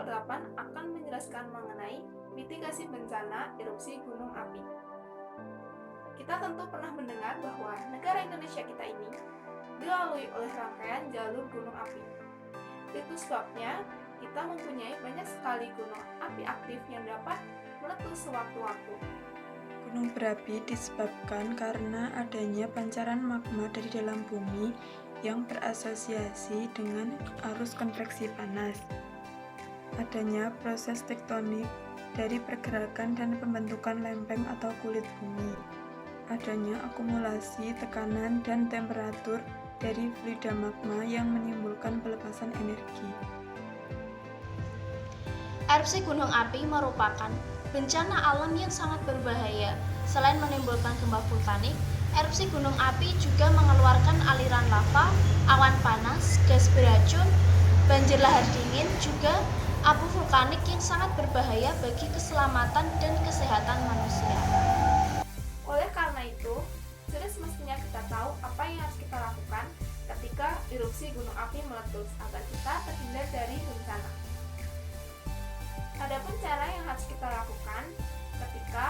ke-8 akan menjelaskan mengenai mitigasi bencana erupsi gunung api. Kita tentu pernah mendengar bahwa negara Indonesia kita ini dilalui oleh rangkaian jalur gunung api. Itu sebabnya kita mempunyai banyak sekali gunung api aktif yang dapat meletus sewaktu-waktu. Gunung berapi disebabkan karena adanya pancaran magma dari dalam bumi yang berasosiasi dengan arus konveksi panas. Adanya proses tektonik dari pergerakan dan pembentukan lempeng atau kulit bumi. Adanya akumulasi tekanan dan temperatur dari fluida magma yang menimbulkan pelepasan energi. Erupsi gunung api merupakan bencana alam yang sangat berbahaya. Selain menimbulkan gempa vulkanik, erupsi gunung api juga mengeluarkan aliran lava, awan panas, gas beracun, banjir lahar dingin, juga abu vulkanik yang sangat berbahaya bagi keselamatan dan kesehatan manusia. Oleh karena itu, sudah semestinya kita tahu apa yang harus kita lakukan ketika erupsi gunung api meletus agar kita terhindar dari bencana. Adapun cara yang harus kita lakukan ketika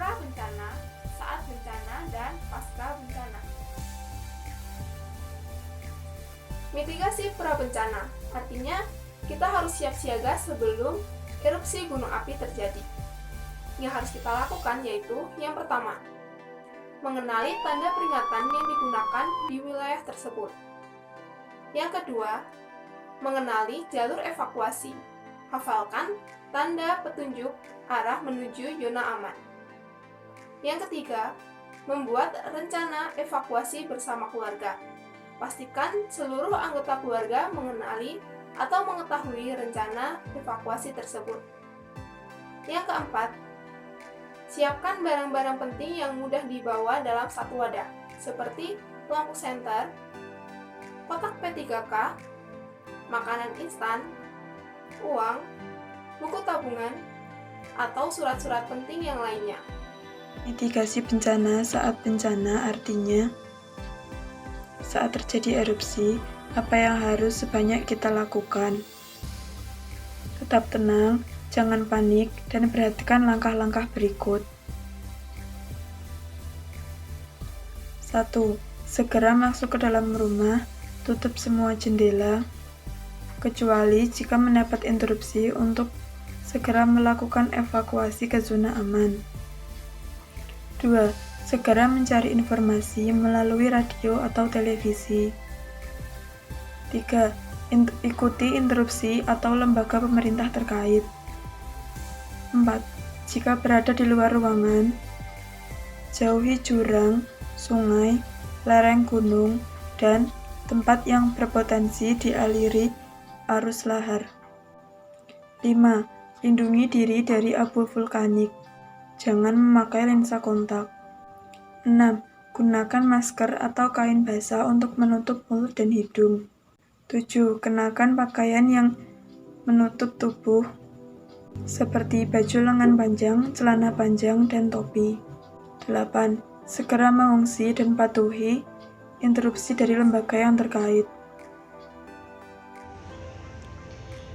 pra-bencana, saat bencana, dan pasca bencana. Mitigasi pra-bencana artinya kita harus siap siaga sebelum erupsi gunung api terjadi. Yang harus kita lakukan yaitu yang pertama, mengenali tanda peringatan yang digunakan di wilayah tersebut. Yang kedua, mengenali jalur evakuasi. Hafalkan tanda petunjuk arah menuju zona aman. Yang ketiga, membuat rencana evakuasi bersama keluarga. Pastikan seluruh anggota keluarga mengenali atau mengetahui rencana evakuasi tersebut. Yang keempat, siapkan barang-barang penting yang mudah dibawa dalam satu wadah, seperti lampu senter, kotak P3K, makanan instan, uang, buku tabungan, atau surat-surat penting yang lainnya. Mitigasi bencana saat bencana artinya saat terjadi erupsi, apa yang harus sebanyak kita lakukan? Tetap tenang, jangan panik, dan perhatikan langkah-langkah berikut. 1. Segera masuk ke dalam rumah, tutup semua jendela, kecuali jika mendapat interupsi untuk segera melakukan evakuasi ke zona aman. 2. Segera mencari informasi melalui radio atau televisi. 3. Ikuti interupsi atau lembaga pemerintah terkait. 4. Jika berada di luar ruangan, jauhi jurang, sungai, lereng gunung, dan tempat yang berpotensi dialiri arus lahar. 5. Lindungi diri dari abu vulkanik. Jangan memakai lensa kontak. 6. Gunakan masker atau kain basah untuk menutup mulut dan hidung. 7. Kenakan pakaian yang menutup tubuh seperti baju lengan panjang, celana panjang, dan topi. 8. Segera mengungsi dan patuhi interupsi dari lembaga yang terkait.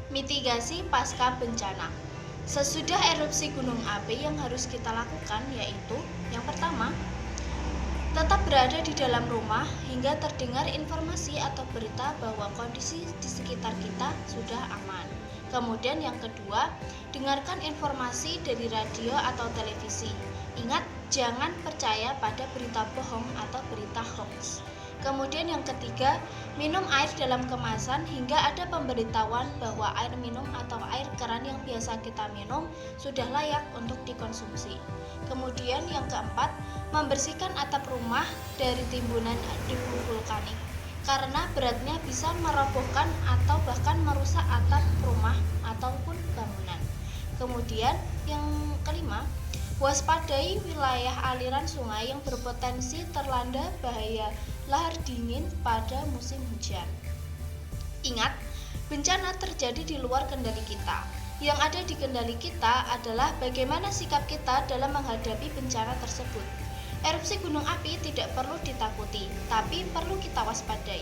Mitigasi pasca bencana. Sesudah erupsi gunung api yang harus kita lakukan yaitu yang pertama, tetap berada di dalam rumah hingga terdengar informasi atau berita bahwa kondisi di sekitar kita sudah aman. Kemudian yang kedua, dengarkan informasi dari radio atau televisi. Ingat, jangan percaya pada berita bohong atau berita hoax. Kemudian yang ketiga, minum air dalam kemasan hingga ada pemberitahuan bahwa air minum atau air keran yang biasa kita minum sudah layak untuk dikonsumsi. Kemudian yang keempat, membersihkan atap rumah dari timbunan debu vulkanik karena beratnya bisa merobohkan atau bahkan merusak atap rumah ataupun bangunan. Kemudian yang kelima, waspadai wilayah aliran sungai yang berpotensi terlanda bahaya lahar dingin pada musim hujan. Ingat, bencana terjadi di luar kendali kita. Yang ada di kendali kita adalah bagaimana sikap kita dalam menghadapi bencana tersebut. Erupsi gunung api tidak perlu ditakuti, tapi perlu kita waspadai.